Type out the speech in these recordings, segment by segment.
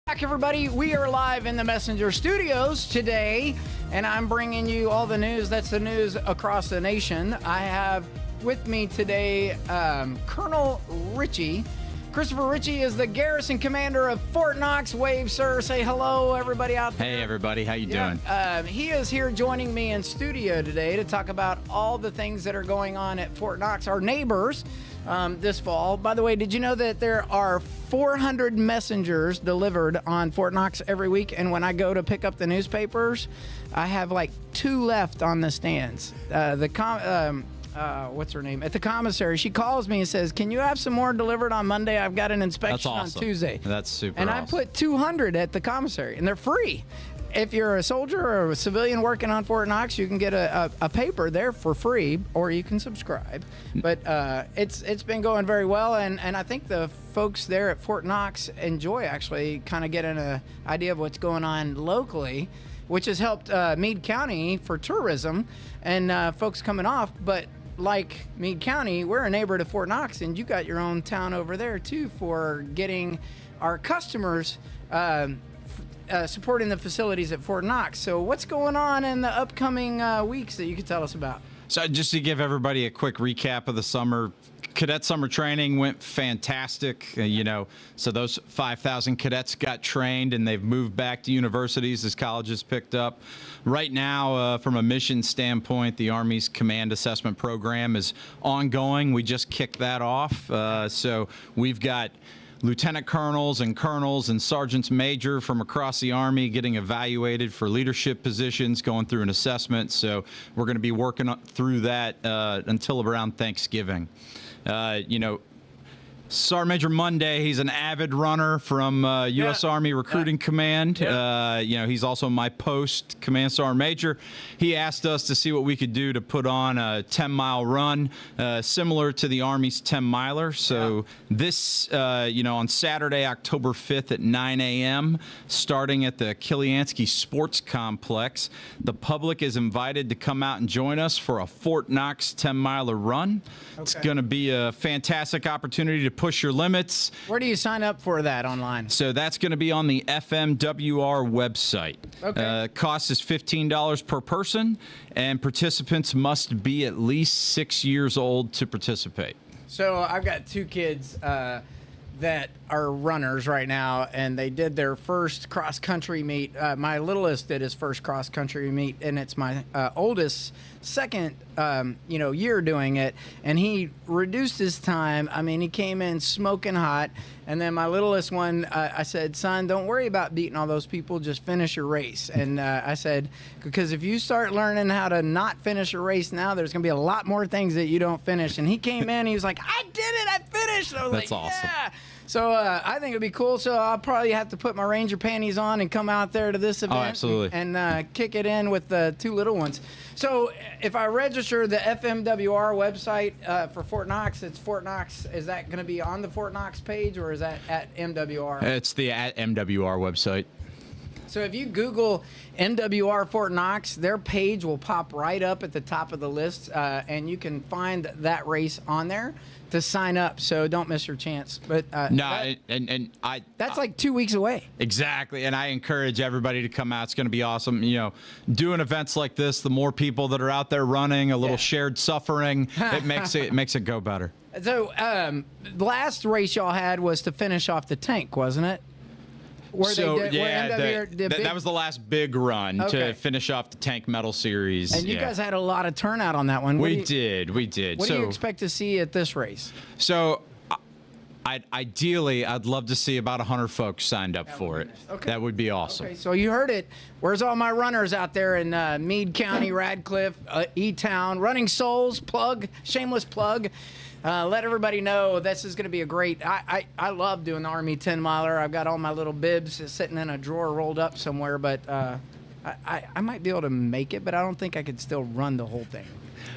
Back, everybody. We are live in the Messenger Studios today, and I'm bringing you all the news. That's the news across the nation. I have with me today Colonel Ricci. Christopher Ricci is the Garrison Commander of Fort Knox. Wave, sir. Say hello, everybody out there. Hey, everybody. How you doing? He is here joining me in studio today to talk about all the things that are going on at Fort Knox, our neighbors, this fall. By the way, did you know that there are 400 messengers delivered on Fort Knox every week? And when I go to pick up the newspapers, I have like 2 left on the stands. What's her name? At the commissary, she calls me and says, "Can you have some more delivered on Monday? I've got an inspection on Tuesday." That's super And awesome. I put 200 at the commissary, and they're free. If you're a soldier or a civilian working on Fort Knox, you can get a paper there for free, or you can subscribe. But it's been going very well, and I think the folks there at Fort Knox enjoy actually kind of getting an idea of what's going on locally, which has helped Meade County for tourism and folks coming off. But like Meade County, we're a neighbor to Fort Knox, and you got your own town over there too for getting our customers supporting the facilities at Fort Knox. So what's going on in the upcoming weeks that you could tell us about? So just to give everybody a quick recap of the summer, cadet summer training went fantastic. So those 5,000 cadets got trained and they've moved back to universities as colleges picked up. Right now, from a mission standpoint, the Army's Command Assessment Program is ongoing. We just kicked that off. So we've got lieutenant colonels and sergeants major from across the Army getting evaluated for leadership positions, going through an assessment. So we're going to be working through that until around Thanksgiving. Sergeant Major Monday, he's an avid runner from U.S. Army Recruiting Command. He's also my post Command Sergeant Major. He asked us to see what we could do to put on a 10-mile run similar to the Army's 10-miler. So this, on Saturday, October 5th at 9 a.m., starting at the Kiliansky Sports Complex, the public is invited to come out and join us for a Fort Knox 10-miler run. Okay. It's going to be a fantastic opportunity to push your limits. Where do you sign up for that online? So that's going to be on the FMWR website. Okay. Cost is $15 per person, and participants must be at least 6 years old to participate. So I've got 2 kids that are runners right now, and they did their first cross-country meet. My littlest did his first cross-country meet, and it's my oldest second year doing it, and he reduced his time. I mean, he came in smoking hot, and then my littlest one, I said, "Son, don't worry about beating all those people, just finish your race." And I said, because if you start learning how to not finish a race now, there's going to be a lot more things that you don't finish. And he came in, he was like, "I did it, I finished." I was That's like, awesome. Yeah. So I think it'd be cool. So I'll probably have to put my Ranger panties on and come out there to this event. Oh, absolutely. And kick it in with the 2 little ones. So if I register the FMWR website for Fort Knox, it's Fort Knox. Is that going to be on the Fort Knox page, or is that at MWR? It's the at MWR website. So if you Google MWR Fort Knox, their page will pop right up at the top of the list, and you can find that race on there to sign up. So don't miss your chance. But that's like 2 weeks away. Exactly, and I encourage everybody to come out. It's going to be awesome. Doing events like this, the more people that are out there running, a little shared suffering, it makes it go better. So the last race y'all had was to finish off the tank, wasn't it? That was the last big run to finish off the Tank Medal Series. And you guys had a lot of turnout on that one. We did. What do you expect to see at this race? So, ideally, I'd love to see about 100 folks signed up for it. Okay. That would be awesome. Okay, so you heard it. Where's all my runners out there in Meade County, Radcliffe, E-Town, Running Souls, shameless plug. Let everybody know this is going to be a great. I love doing the Army 10-miler. I've got all my little bibs sitting in a drawer rolled up somewhere, but I might be able to make it, but I don't think I could still run the whole thing.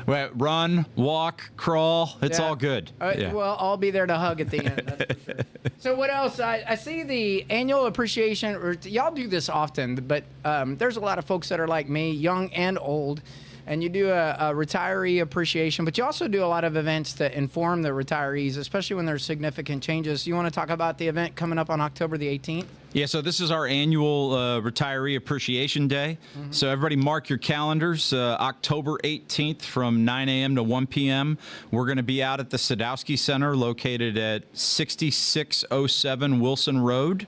Well, run, walk, crawl, it's all good. Well, I'll be there to hug at the end, that's for sure. So what else? I see the annual appreciation. Y'all do this often, but there's a lot of folks that are like me, young and old. and you do a retiree appreciation, but you also do a lot of events to inform the retirees, especially when there's significant changes. You want to talk about the event coming up on October the 18th? Yeah, so this is our annual Retiree Appreciation Day. So everybody mark your calendars. October 18th from 9 a.m. to 1 p.m. We're going to be out at the Sadowski Center located at 6607 Wilson Road.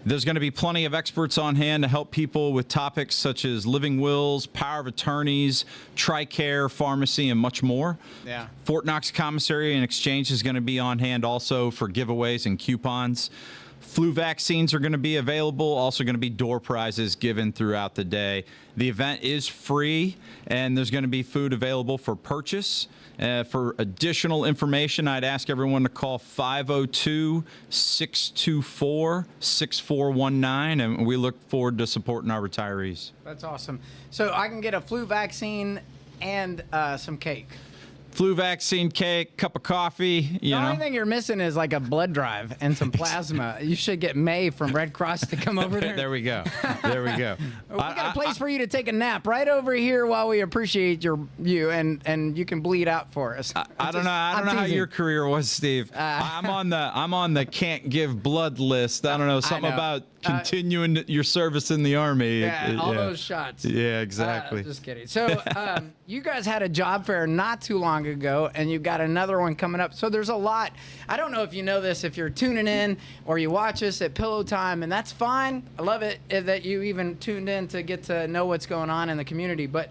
There's going to be plenty of experts on hand to help people with topics such as living wills, power of attorneys, TRICARE, pharmacy, and much more. Yeah. Fort Knox Commissary and Exchange is going to be on hand also for giveaways and coupons. Flu vaccines are going to be available, also going to be door prizes given throughout the day. The event is free, and there's going to be food available for purchase. For additional information, I'd ask everyone to call 502-624-6419, and we look forward to supporting our retirees. That's awesome. So I can get a flu vaccine and some cake. Flu vaccine, cake, cup of coffee, The only thing you're missing is like a blood drive and some plasma. You should get May from Red Cross to come over there. There we go. There we go. We got a place for you to take a nap right over here while we appreciate you, and you can bleed out for us. I don't know how your career was, Steve. I'm on the can't give blood list. I don't know, something about continuing your service in the Army. Yeah, all those shots. Yeah, exactly. Just kidding. So you guys had a job fair not too long ago, and you've got another one coming up. So there's a lot. I don't know if you know this, if you're tuning in or you watch us at Pillow Time, and that's fine. I love it that you even tuned in to get to know what's going on in the community. But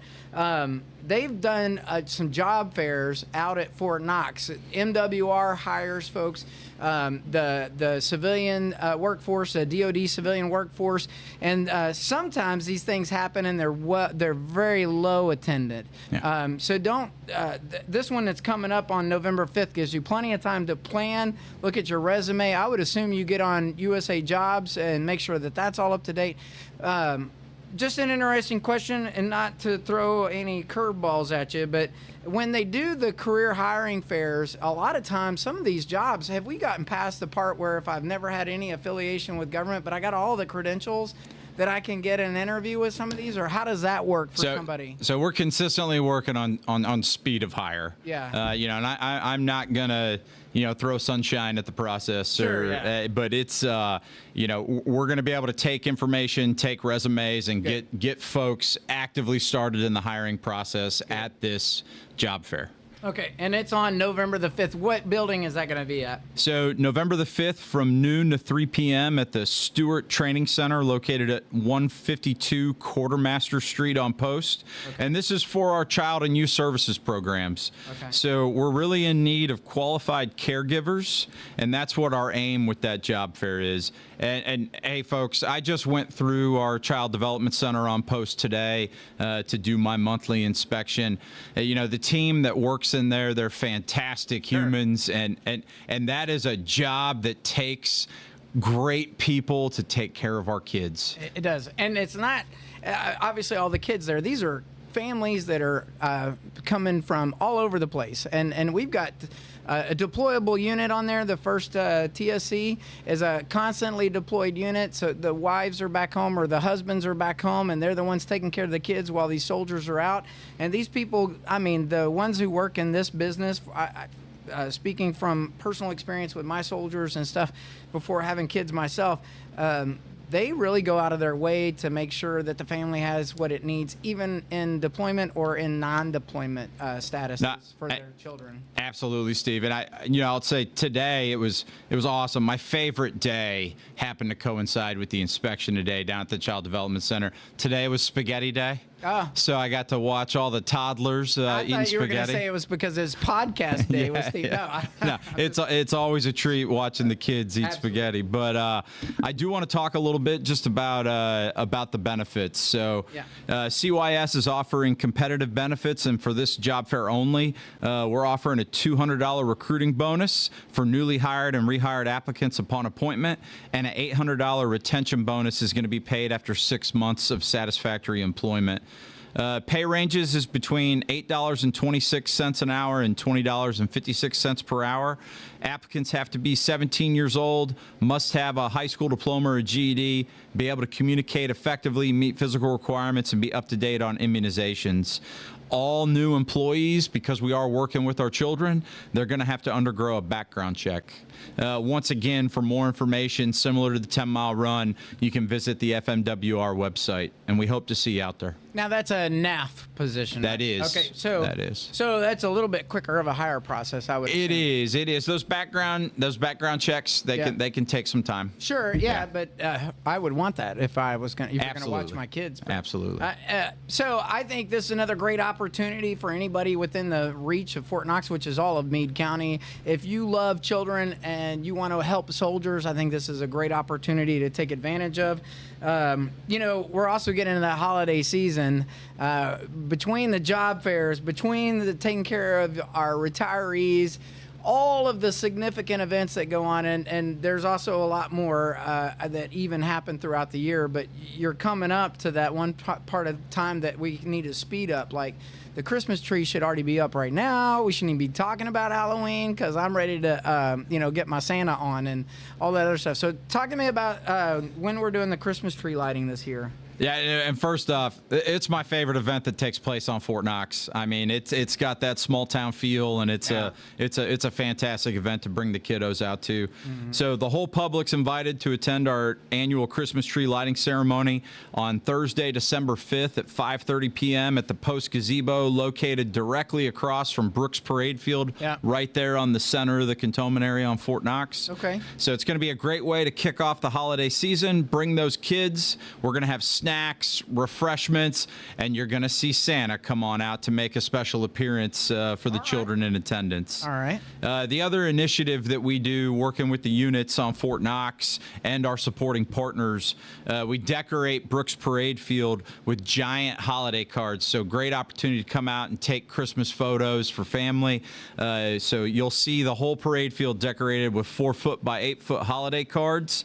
they've done some job fairs out at Fort Knox. MWR hires folks, the civilian workforce, the DoD civilian workforce, and sometimes these things happen and they're very low attended. Yeah. So don't. This one that's coming up on November 5th gives you plenty of time to plan, look at your resume. I would assume you get on USA Jobs and make sure that that's all up to date. Just an interesting question, and not to throw any curveballs at you, but when they do the career hiring fairs, a lot of times some of these jobs, have we gotten past the part where if I've never had any affiliation with government, but I got all the credentials, that I can get an interview with some of these, or how does that work for somebody? So we're consistently working on speed of hire. Yeah. And I'm not gonna throw sunshine at the process, Sure, but it's we're gonna be able to take information, take resumes, and get folks actively started in the hiring process at this job fair. Okay, and it's on November the 5th. What building is that going to be at? So November the 5th from noon to 3 p.m. at the Stewart Training Center located at 152 Quartermaster Street on Post. Okay. And this is for our child and youth services programs. Okay. So we're really in need of qualified caregivers, and that's what our aim with that job fair is. And hey, folks, I just went through our Child Development Center on Post today to do my monthly inspection. The team that works in there, they're fantastic humans, and that is a job that takes great people to take care of our kids. It does, and it's not obviously all the kids there. These are families that are coming from all over the place, and we've got a deployable unit on there. The first TSC is a constantly deployed unit, so the wives are back home or the husbands are back home, and they're the ones taking care of the kids while these soldiers are out. And these people, I mean, the ones who work in this business, speaking from personal experience with my soldiers and stuff before having kids myself, they really go out of their way to make sure that the family has what it needs, even in deployment or in non-deployment statuses for their children. Absolutely, Steve. And I'll say today it was awesome. My favorite day happened to coincide with the inspection today down at the Child Development Center. Today was Spaghetti Day. Oh. So I got to watch all the toddlers eating spaghetti. I thought you were going to say it was because it's podcast day with Steve. Yeah. No, it's always a treat watching the kids eat spaghetti. But I do want to talk a little bit just about the benefits. So CYS is offering competitive benefits, and for this job fair only, we're offering a $200 recruiting bonus for newly hired and rehired applicants upon appointment, and an $800 retention bonus is going to be paid after 6 months of satisfactory employment. Pay ranges is between $8.26 an hour and $20.56 per hour. Applicants have to be 17 years old, must have a high school diploma or a GED, be able to communicate effectively, meet physical requirements, and be up to date on immunizations. all new employees, because we are working with our children, they're going to have to undergo a background check. Once again, for more information similar to the 10-mile run, you can visit the FMWR website, and we hope to see you out there. Now that's a NAF position. That is. Okay, so that is. So that's a little bit quicker of a hire process, I would. It is. It is. Those background checks, they can take some time. Sure. Yeah, but I would want that if I was going to watch my kids. But, Absolutely. So I think this is another great opportunity for anybody within the reach of Fort Knox, which is all of Meade County. If you love children and you want to help soldiers, I think this is a great opportunity to take advantage of. We're also getting into that holiday season. Between the job fairs, between the taking care of our retirees, all of the significant events that go on, and there's also a lot more that even happen throughout the year, but you're coming up to that one part of time that we need to speed up. Like the Christmas tree should already be up right now. We shouldn't even be talking about Halloween because I'm ready to get my Santa on and all that other stuff. So talk to me about when we're doing the Christmas tree lighting this year. Yeah, and first off, it's my favorite event that takes place on Fort Knox. I mean, it's got that small town feel, and it's a fantastic event to bring the kiddos out to. Mm-hmm. So the whole public's invited to attend our annual Christmas tree lighting ceremony on Thursday, December 5th at 5:30 p.m. at the Post Gazebo, located directly across from Brooks Parade Field, right there on the center of the cantonment area on Fort Knox. Okay. So it's going to be a great way to kick off the holiday season. Bring those kids. We're going to have snacks, refreshments, and you're going to see Santa come on out to make a special appearance for the children in attendance. All right. The other initiative that we do, working with the units on Fort Knox and our supporting partners, we decorate Brooks Parade Field with giant holiday cards. So great opportunity to come out and take Christmas photos for family. So you'll see the whole parade field decorated with 4-foot by 8-foot holiday cards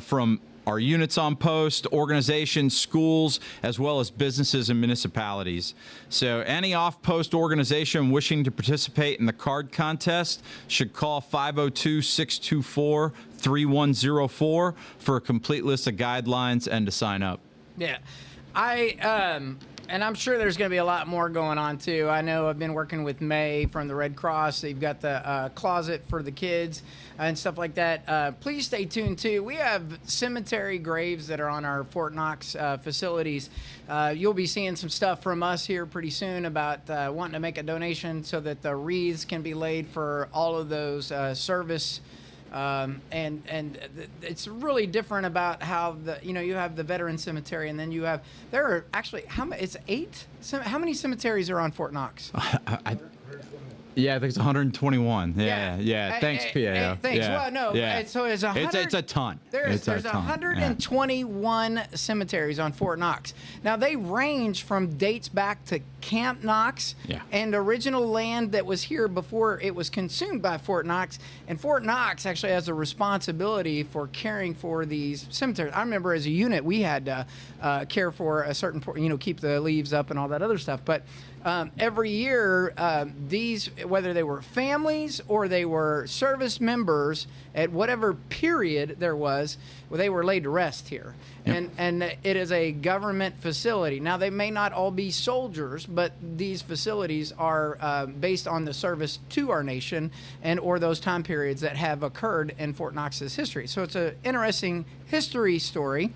from our units on post, organizations, schools, as well as businesses and municipalities. So any off-post organization wishing to participate in the card contest should call 502-624-3104 for a complete list of guidelines and to sign up. Yeah. And I'm sure there's going to be a lot more going on, too. I know I've been working with May from the Red Cross. They've got the closet for the kids and stuff like that. Please stay tuned, too. We have cemetery graves that are on our Fort Knox facilities. You'll be seeing some stuff from us here pretty soon about wanting to make a donation so that the wreaths can be laid for all of those service. And it's really different about how you have the veteran cemetery, and then there are actually it's 8. How many cemeteries are on Fort Knox? Yeah, I think it's 121. Yeah. Thanks, PAO. Thanks. Yeah. Well, no. Yeah. So it's a ton. There's 121 cemeteries on Fort Knox. Now, they range from dates back to Camp Knox and original land that was here before it was consumed by Fort Knox. And Fort Knox actually has a responsibility for caring for these cemeteries. I remember as a unit, we had to care for a certain, keep the leaves up and all that other stuff. But every year, these, whether they were families or they were service members at whatever period there was, they were laid to rest here. Yep. And it is a government facility. Now, they may not all be soldiers, but these facilities are based on the service to our nation and or those time periods that have occurred in Fort Knox's history. So it's an interesting history story.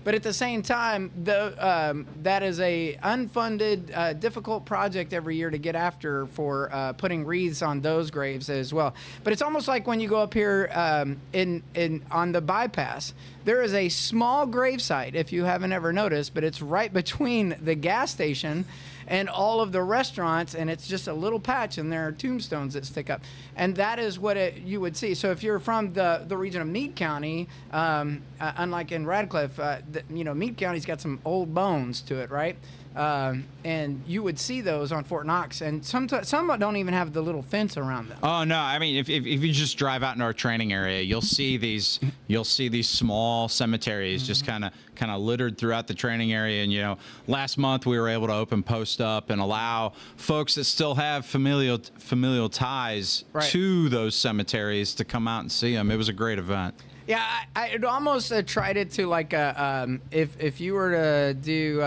But at the same time, that is a unfunded, difficult project every year to get after for putting wreaths on those graves as well. But it's almost like when you go up here on the bypass, there is a small gravesite, if you haven't ever noticed, but it's right between the gas station and all of the restaurants, and it's just a little patch, and there are tombstones that stick up. And that is what you would see. So if you're from the region of Meade County, unlike in Radcliffe, Meade County's got some old bones to it, right? And you would see those on Fort Knox, and some don't even have the little fence around them. Oh no! I mean, if you just drive out into our training area, you'll see these small cemeteries just kind of littered throughout the training area. And last month we were able to open Post Up and allow folks that still have familial ties to those cemeteries to come out and see them. It was a great event. Yeah, I'd almost tried it to like if you were to do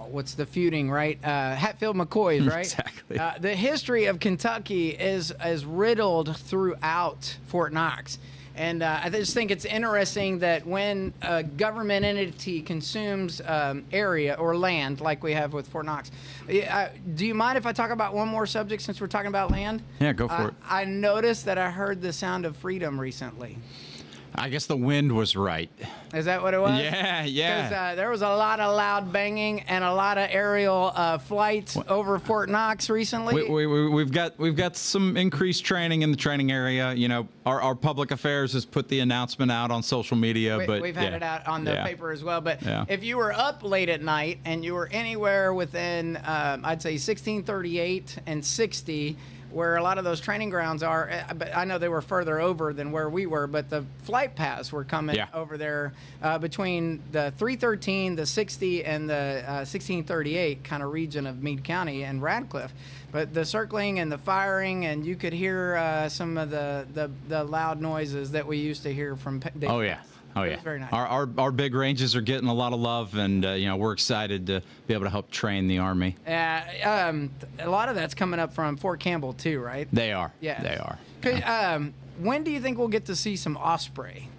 what's the feuding, right? Hatfield McCoys, right? Exactly. The history of Kentucky is riddled throughout Fort Knox. And I just think it's interesting that when a government entity consumes area or land, like we have with Fort Knox, do you mind if I talk about one more subject since we're talking about land? Yeah, go for it. I noticed that I heard the sound of freedom recently. I guess the wind was right. Is that what it was? Yeah. Because there was a lot of loud banging and a lot of aerial flights over Fort Knox recently. We've got some increased training in the training area. You know, our public affairs has put the announcement out on social media, but we've had it out on the paper as well. But if you were up late at night and you were anywhere within, I'd say 1638 and 60. Where a lot of those training grounds are, but I know they were further over than where we were, but the flight paths were coming over there between the 313, the 60, and the 1638 kind of region of Meade County and Radcliffe. But the circling and the firing, and you could hear some of the loud noises that we used to hear from days past. Oh yeah, very nice. Our big ranges are getting a lot of love, and we're excited to be able to help train the Army. A lot of that's coming up from Fort Campbell too, right? They are. Yeah, they are. When do you think we'll get to see some osprey?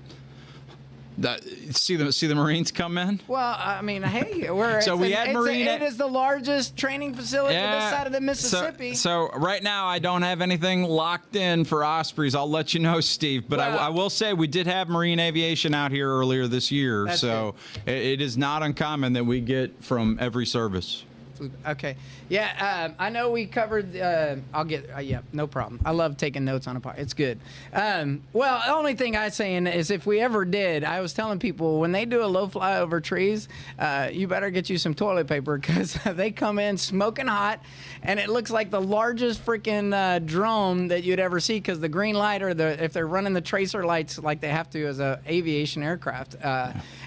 See the Marines come in? Well, I mean, hey, it is the largest training facility this side of the Mississippi. So right now, I don't have anything locked in for ospreys. I'll let you know, Steve. But I will say we did have Marine Aviation out here earlier this year. So it is not uncommon that we get from every service. Okay. Yeah, I know we covered. I'll get. Yeah, no problem. I love taking notes on a part. It's good. Well, the only thing I'm saying is if we ever did, I was telling people when they do a low fly over trees, you better get you some toilet paper because they come in smoking hot, and it looks like the largest freaking drone that you'd ever see because the green light or if they're running the tracer lights like they have to as a aviation aircraft,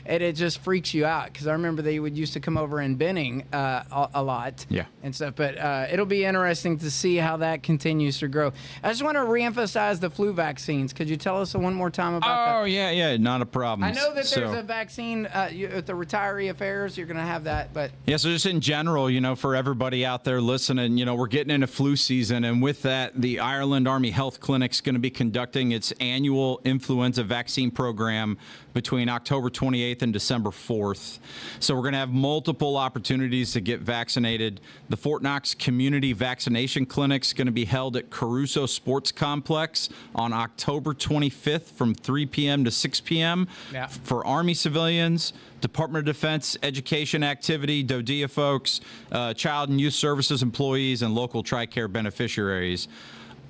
it just freaks you out because I remember they would used to come over in Benning a lot and stuff, but it'll be interesting to see how that continues to grow. I just want to reemphasize the flu vaccines. Could you tell us one more time about that? Oh, yeah, not a problem. I know that there's a vaccine at the retiree affairs. You're going to have that, but... Yeah, so just in general, for everybody out there listening, we're getting into flu season, and with that, the Ireland Army Health Clinic's going to be conducting its annual influenza vaccine program between October 28th and December 4th. So we're going to have multiple opportunities to get vaccinated. The Fort Knox Community Vaccination Clinic is going to be held at Caruso Sports Complex on October 25th from 3 p.m. to 6 p.m. For Army civilians, Department of Defense, education activity, DODEA folks, Child and Youth Services employees, and local TRICARE beneficiaries.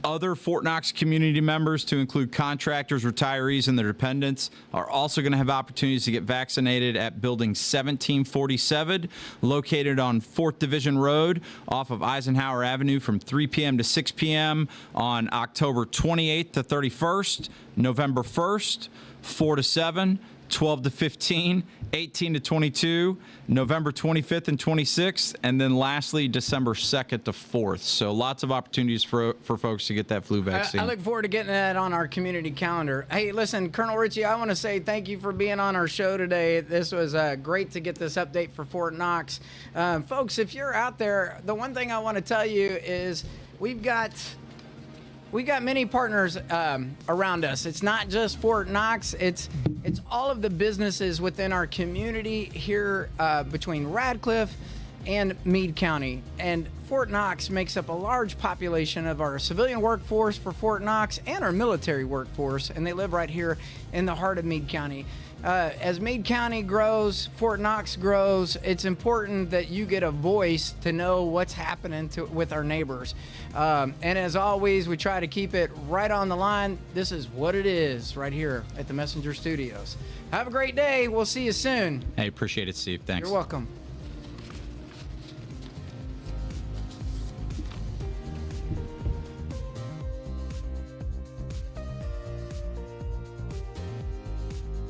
Other Fort Knox community members, to include contractors, retirees, and their dependents, are also going to have opportunities to get vaccinated at Building 1747, located on 4th Division Road off of Eisenhower Avenue from 3 p.m. to 6 p.m. on October 28th to 31st, November 1st, 4 to 7, 12 to 15, 18 to 22, November 25th and 26th, and then lastly, December 2nd to 4th. So lots of opportunities for folks to get that flu vaccine. I look forward to getting that on our community calendar. Hey, listen, Colonel Ricci, I want to say thank you for being on our show today. This was great to get this update for Fort Knox. Folks, if you're out there, the one thing I want to tell you is we've got many partners around us. It's not just Fort Knox. It's all of the businesses within our community here between Radcliffe and Meade County. And Fort Knox makes up a large population of our civilian workforce for Fort Knox and our military workforce, and they live right here in the heart of Meade County. As Meade County grows, Fort Knox grows, it's important that you get a voice to know what's happening with our neighbors. And as always, we try to keep it right on the line. This is what it is right here at the Messenger Studios. Have a great day. We'll see you soon. Hey, appreciate it, Steve. Thanks. You're welcome.